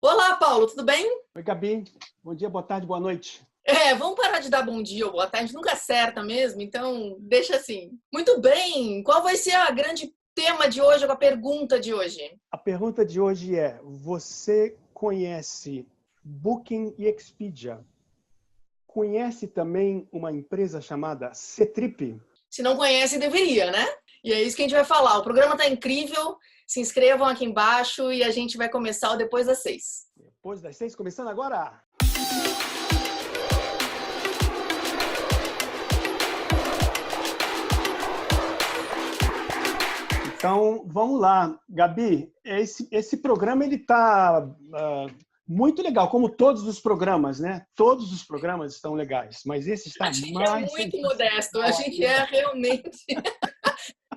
Olá, Paulo, tudo bem? Oi, Gabi. Bom dia, boa tarde, boa noite. Vamos parar de dar bom dia ou boa tarde, nunca acerta mesmo, então deixa assim. Muito bem, qual vai ser a grande tema de hoje, a pergunta de hoje? A pergunta de hoje é: você conhece Booking e Expedia? Conhece também uma empresa chamada Ctrip? Se não conhece, deveria, né? E é isso que a gente vai falar. O programa tá incrível, se inscrevam aqui embaixo e a gente vai começar o Depois das 6. Depois das 6, começando agora. Então, vamos lá. Gabi, esse programa ele está muito legal, como todos os programas, né? Todos os programas estão legais, mas esse está A gente é mais muito sensacional modesto, a gente ainda. é realmente...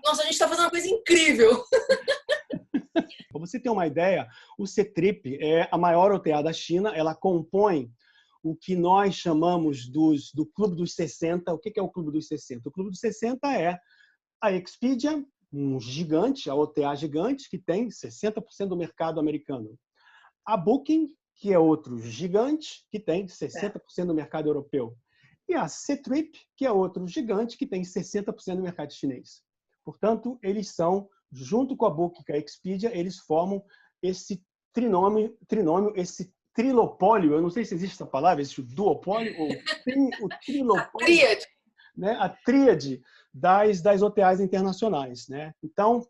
Nossa, a gente está fazendo uma coisa incrível. Para você ter uma ideia, o Ctrip é a maior OTA da China, ela compõe o que nós chamamos do Clube dos 60. O que é o Clube dos 60? O Clube dos 60 é a Expedia, um gigante, a OTA gigante, que tem 60% do mercado americano. A Booking, que é outro gigante, que tem 60% do mercado europeu. E a Ctrip, que é outro gigante, que tem 60% do mercado chinês. Portanto, eles são, junto com a Booking e a Expedia, eles formam esse trinômio, esse trilopólio, eu não sei se existe essa palavra, esse duopólio ou o A trilopólio, tríade. né? A tríade das OTAs internacionais, né? Então,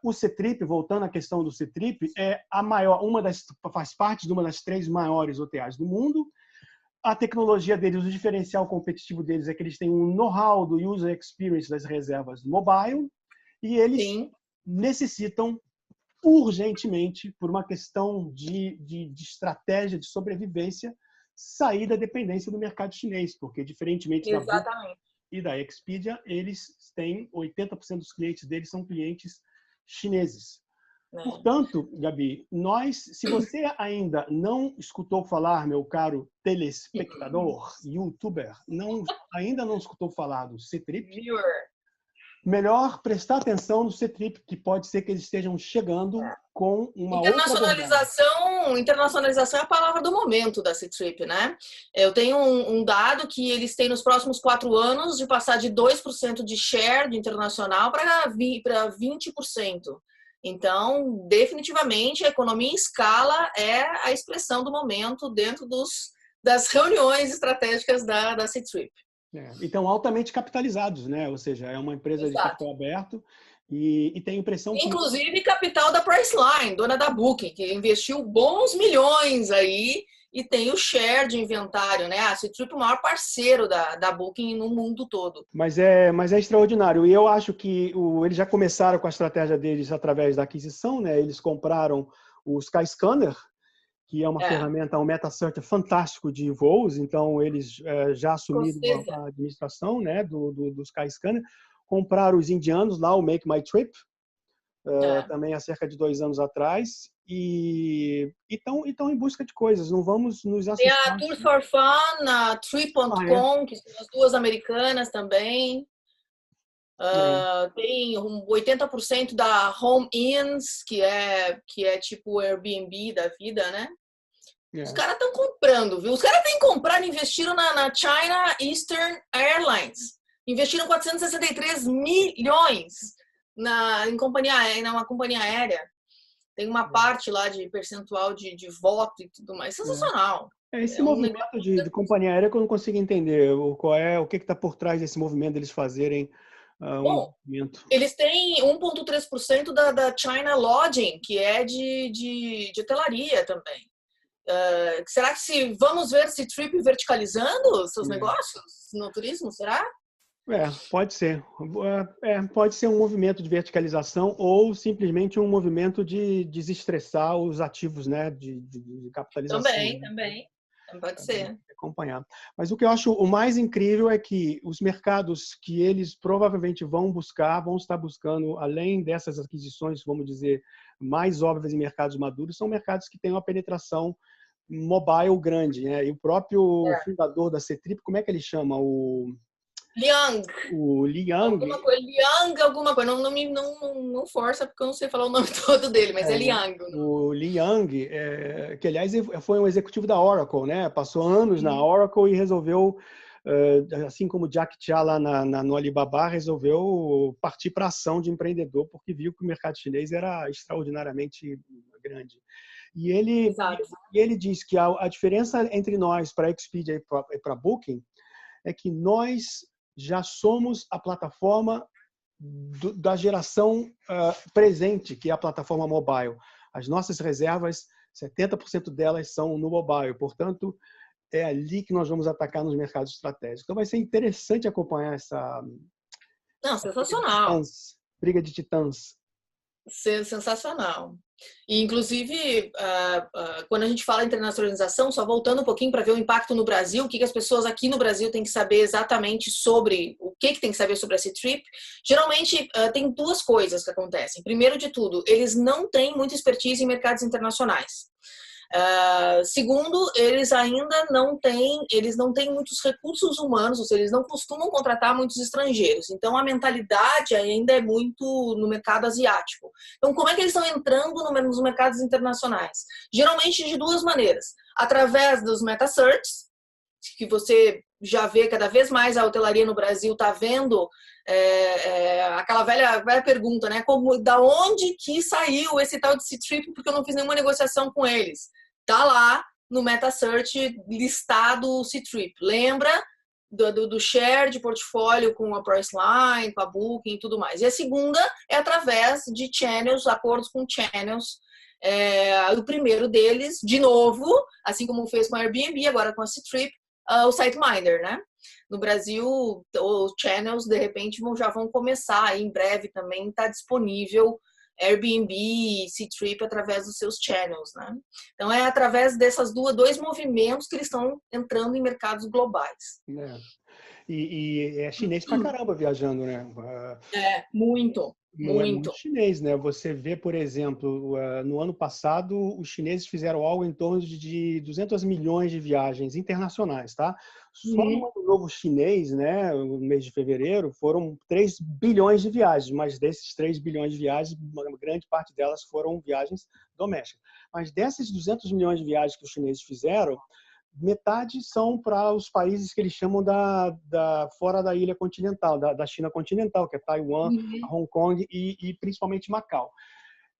o Ctrip, voltando à questão do Ctrip, é a maior, faz parte de uma das 3 maiores OTAs do mundo. A tecnologia deles, o diferencial competitivo deles é que eles têm um know-how do user experience das reservas mobile e eles Sim. necessitam urgentemente, por uma questão de estratégia de sobrevivência, sair da dependência do mercado chinês, porque diferentemente da Booking Exatamente. e da Expedia, eles têm 80% dos clientes deles são clientes chineses. É. Portanto, Gabi, se você ainda não escutou falar, meu caro telespectador, youtuber, ainda não escutou falar do Ctrip, Viewer. melhor prestar atenção no Ctrip, que pode ser que eles estejam chegando com uma outra abordagem. Internacionalização é a palavra do momento da Ctrip, né? Eu tenho um dado que eles têm nos próximos 4 anos de passar de 2% de share de internacional para 20%. Então, definitivamente, a economia em escala é a expressão do momento dentro das reuniões estratégicas da Ctrip. Então, altamente capitalizados, né? Ou seja, é uma empresa de Exato. capital aberto e tem a impressão que... Inclusive capital da Priceline, dona da Booking, que investiu bons milhões aí e tem o share de inventário, né? A Ctrip é o maior parceiro da Booking no mundo todo. Mas é extraordinário. E eu acho que eles já começaram com a estratégia deles através da aquisição, né? Eles compraram o Skyscanner, que é uma ferramenta, um meta-search fantástico de voos. Então, eles já assumiram a administração, né, do Skyscanner. Compraram os indianos lá, o Make My Trip, também há cerca de 2 anos atrás. E estão em busca de coisas. Não vamos nos Tem assustar. a Tour for Fun, a Trip.com, que são as 2 americanas também. Tem 80% da Home Inns, que é tipo o Airbnb da vida, né? Os caras estão comprando, viu? Os caras têm comprado, investiram na China Eastern Airlines. Investiram 463 milhões em uma companhia aérea. Tem uma parte lá de percentual de voto e tudo mais. Sensacional. Esse movimento de companhia aérea que eu não consigo entender. O que está por trás desse movimento deles fazerem Bom, movimento? eles têm 1,3% da China Lodging, que é de hotelaria também. Será que vamos ver se Trip verticalizando seus negócios no turismo? Será? Pode ser. Pode ser um movimento de verticalização ou simplesmente um movimento de desestressar os ativos, né, de capitalização. Também. Pode ser. Acompanhar. Mas o que eu acho o mais incrível é que os mercados que eles provavelmente vão estar buscando, além dessas aquisições, vamos dizer, mais óbvias em mercados maduros, são mercados que têm uma penetração mobile grande, né? E o próprio fundador da Ctrip, como é que ele chama? Liang. O Liang. Alguma coisa. Não força, porque eu não sei falar o nome todo dele, mas é Liang. O Liang, que aliás foi um executivo da Oracle, né? Passou anos na Oracle e resolveu, assim como o Jack Cha lá no Alibaba, resolveu partir para a ação de empreendedor, porque viu que o mercado chinês era extraordinariamente grande. E ele diz que a diferença entre nós, para a Expedia e para a Booking, é que nós já somos a plataforma da geração presente, que é a plataforma mobile. As nossas reservas, 70% delas são no mobile. Portanto, é ali que nós vamos atacar nos mercados estratégicos. Então, vai ser interessante acompanhar essa sensacional. Briga de titãs. Sensacional. E, inclusive, quando a gente fala em internacionalização, só voltando um pouquinho para ver o impacto no Brasil, o que as pessoas aqui no Brasil têm que saber exatamente sobre, o que tem que saber sobre a Ctrip. Geralmente, tem duas coisas que acontecem. Primeiro de tudo, eles não têm muita expertise em mercados internacionais. Segundo, eles ainda não têm muitos recursos humanos, ou seja, eles não costumam contratar muitos estrangeiros. Então, a mentalidade ainda é muito no mercado asiático. Então, como é que eles estão entrando nos mercados internacionais? Geralmente de duas maneiras. Através dos meta-searches, que você já vê cada vez mais a hotelaria no Brasil está vendo aquela velha pergunta, né? Da onde que saiu esse tal de Ctrip, porque eu não fiz nenhuma negociação com eles. Tá lá no meta-search listado o Ctrip. Lembra do share de portfólio com a Priceline, com a Booking e tudo mais. E a segunda é através de channels, acordos com channels. O primeiro deles, de novo, assim como fez com a Airbnb, agora com a Ctrip, o SiteMinder, né? No Brasil, os channels, de repente, já vão começar. Em breve também está disponível Airbnb e Ctrip através dos seus channels, né? Então, é através desses dois movimentos que eles estão entrando em mercados globais. E é chinês pra caramba viajando, né? Muito. Não é muito chinês, né? Você vê, por exemplo, no ano passado, os chineses fizeram algo em torno de 200 milhões de viagens internacionais, tá? Só no Ano Novo Chinês, né, no mês de fevereiro, foram 3 bilhões de viagens, mas desses 3 bilhões de viagens, uma grande parte delas foram viagens domésticas. Mas dessas 200 milhões de viagens que os chineses fizeram, metade são para os países que eles chamam fora da ilha continental, da China continental, que é Taiwan, Hong Kong e principalmente Macau.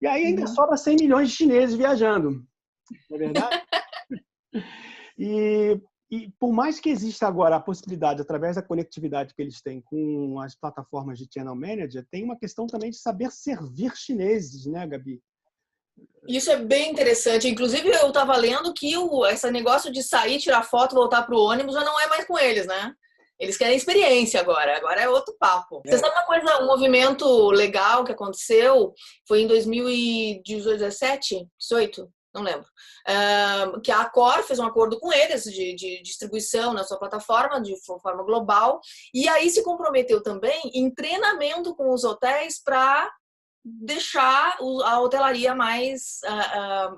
E aí ainda sobra 100 milhões de chineses viajando, não é verdade? E por mais que exista agora a possibilidade, através da conectividade que eles têm com as plataformas de Channel Manager, tem uma questão também de saber servir chineses, né, Gabi? Isso é bem interessante. Inclusive, eu estava lendo que esse negócio de sair, tirar foto, voltar para o ônibus já não é mais com eles, né? Eles querem experiência agora. Agora é outro papo. Você sabe uma coisa, um movimento legal que aconteceu? Foi em 2017, 18? Não lembro. Que a Accor fez um acordo com eles de distribuição na sua plataforma, de forma global. E aí se comprometeu também em treinamento com os hotéis para deixar a hotelaria mais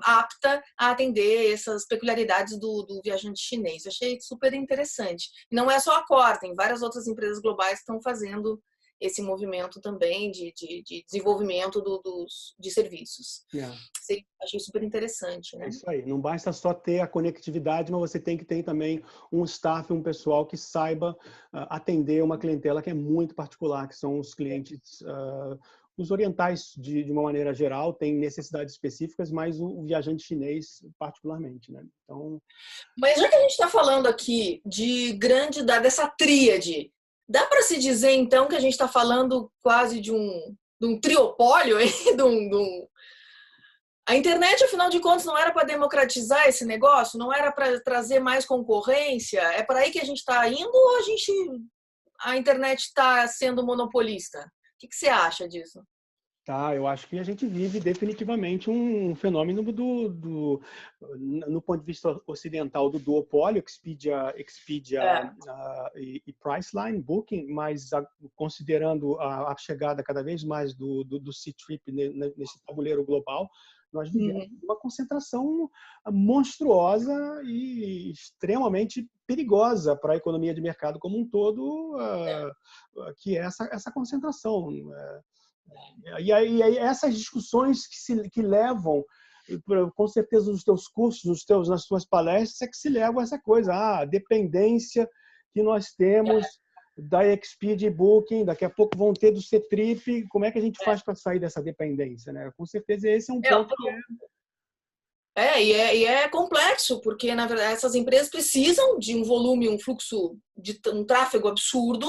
apta a atender essas peculiaridades do viajante chinês. Eu achei super interessante. Não é só a Accor, tem várias outras empresas globais que estão fazendo esse movimento também de desenvolvimento de serviços. Achei super interessante, né? É isso aí. Não basta só ter a conectividade, mas você tem que ter também um staff, um pessoal que saiba atender uma clientela que é muito particular, que são os clientes... Os orientais, de uma maneira geral, têm necessidades específicas, mas o viajante chinês, particularmente, né? Então... Mas já que a gente está falando aqui dessa tríade, dá para se dizer, então, que a gente está falando quase de um triopólio, hein? A internet, afinal de contas, não era para democratizar esse negócio? Não era para trazer mais concorrência? É para aí que a gente está indo ou a internet está sendo monopolista? O que você acha disso? Eu acho que a gente vive definitivamente um fenômeno no ponto de vista ocidental do duopólio, Expedia e Priceline, Booking, mas considerando a chegada cada vez mais do Ctrip nesse tabuleiro global, Nós vivemos uma concentração monstruosa e extremamente perigosa para a economia de mercado como um todo, que é essa concentração. E aí essas discussões que levam, com certeza, nos teus cursos, nas suas palestras, é que se levam a essa coisa, a dependência que nós temos da Expedia e Booking, daqui a pouco vão ter do Ctrip, como é que a gente faz para sair dessa dependência, né? Com certeza esse é um ponto que e é complexo, porque, na verdade, essas empresas precisam de um volume, um fluxo, de um tráfego absurdo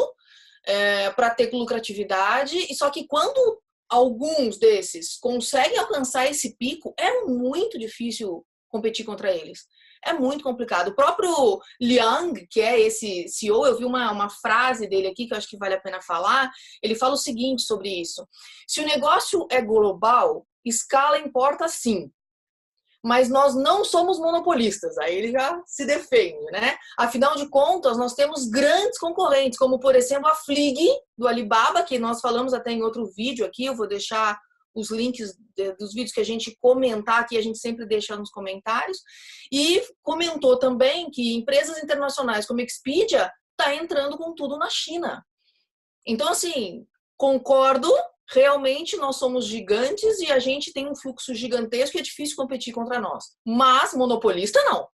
para ter lucratividade, e só que quando alguns desses conseguem alcançar esse pico, é muito difícil competir contra eles. É muito complicado. O próprio Liang, que é esse CEO, eu vi uma frase dele aqui que eu acho que vale a pena falar. Ele fala o seguinte sobre isso: se o negócio é global, escala importa sim, mas nós não somos monopolistas. Aí ele já se defende, né? Afinal de contas, nós temos grandes concorrentes, como, por exemplo, a Flig, do Alibaba, que nós falamos até em outro vídeo aqui. Eu vou deixar os links dos vídeos que a gente comentar aqui, a gente sempre deixa nos comentários. E comentou também que empresas internacionais como Expedia tá entrando com tudo na China. Então, assim, concordo, realmente nós somos gigantes e a gente tem um fluxo gigantesco e é difícil competir contra nós. Mas monopolista, não.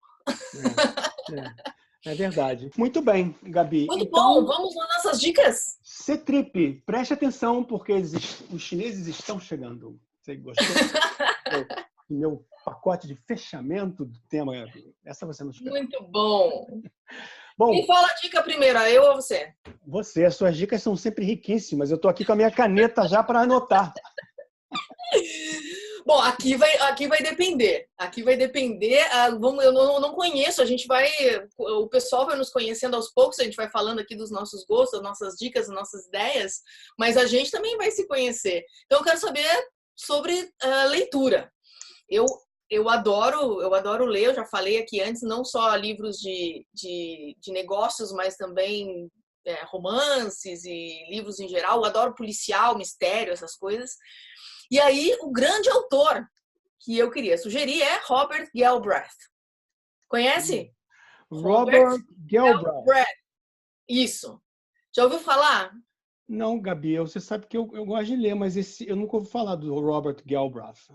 É verdade. Muito bem, Gabi. Muito então, bom, vamos nas nossas dicas? Ctrip, preste atenção, porque os chineses estão chegando. Você gostou do meu pacote de fechamento do tema? Essa você não espera. Muito bom. Bom, quem fala a dica primeiro, eu ou você? Você, as suas dicas são sempre riquíssimas. Eu estou aqui com a minha caneta já para anotar. Bom, aqui vai depender. Aqui vai depender. Eu não conheço. O pessoal vai nos conhecendo aos poucos. A gente vai falando aqui dos nossos gostos, das nossas dicas, das nossas ideias. Mas a gente também vai se conhecer. Então, eu quero saber sobre leitura. Eu adoro ler. Eu já falei aqui antes, não só livros de negócios, mas também romances e livros em geral. Eu adoro policial, mistério, essas coisas. E aí, o grande autor que eu queria sugerir é Robert Galbraith. Conhece? Robert Galbraith. Isso. Já ouviu falar? Não, Gabi, você sabe que eu gosto de ler, mas eu nunca ouvi falar do Robert Galbraith.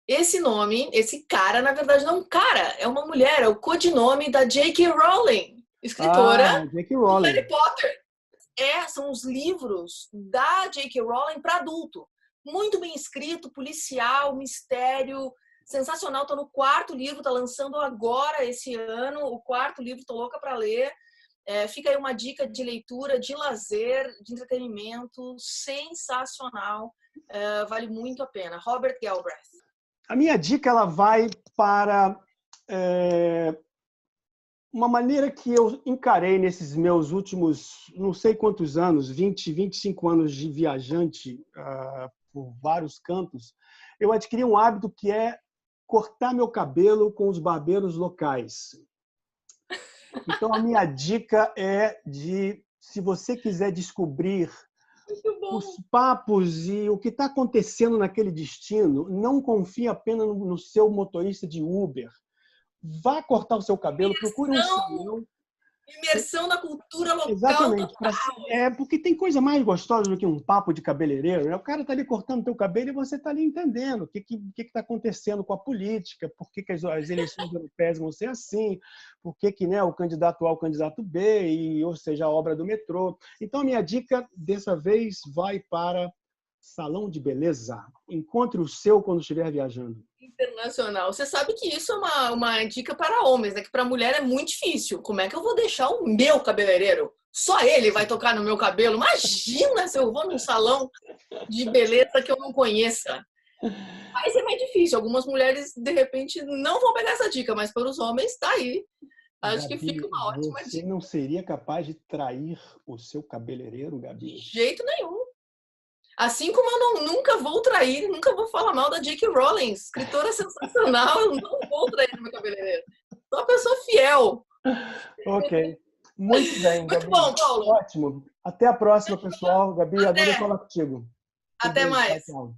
Esse nome, esse cara, na verdade, não é um cara, é uma mulher, é o codinome da J.K. Rowling, escritora J.K. Rowling. do Harry Potter. São os livros da J.K. Rowling para adulto. Muito bem escrito, policial, mistério, sensacional. Tô no 4º livro, tá lançando agora esse ano o 4º livro, tô louca para ler. Fica aí uma dica de leitura, de lazer, de entretenimento, sensacional. Vale muito a pena. Robert Galbraith. A minha dica ela vai para uma maneira que eu encarei nesses meus últimos, não sei quantos anos, 20, 25 anos de viajante por vários cantos. Eu adquiri um hábito que é cortar meu cabelo com os barbeiros locais. Então, a minha dica é se você quiser descobrir os papos e o que está acontecendo naquele destino, não confie apenas no seu motorista de Uber. Vá cortar o seu cabelo, procure um salão. Imersão na cultura local. Exatamente. Porque tem coisa mais gostosa do que um papo de cabeleireiro, né? O cara está ali cortando o teu cabelo e você está ali entendendo o que está acontecendo com a política, por que as eleições europeias vão ser assim, por que né, o candidato A, o candidato B, ou seja, a obra do metrô. Então, a minha dica dessa vez vai para salão de beleza. Encontre o seu quando estiver viajando. Internacional. Você sabe que isso é uma dica para homens, né? Que para mulher é muito difícil. Como é que eu vou deixar o meu cabeleireiro? Só ele vai tocar no meu cabelo? Imagina se eu vou num salão de beleza que eu não conheça. Aí é mais difícil. Algumas mulheres, de repente, não vão pegar essa dica, mas para os homens, tá aí. Acho que fica uma ótima dica. Você não seria capaz de trair o seu cabeleireiro, Gabi? De jeito nenhum. Assim como eu nunca vou trair, nunca vou falar mal da J.K. Rowling, escritora sensacional, eu não vou trair meu cabeleireiro. Sou uma pessoa fiel. Ok. Muito bem, Gabi. Muito bom, Paulo. Ótimo. Até a próxima, pessoal. Gabi, adorei falar contigo. Até mais. Tchau.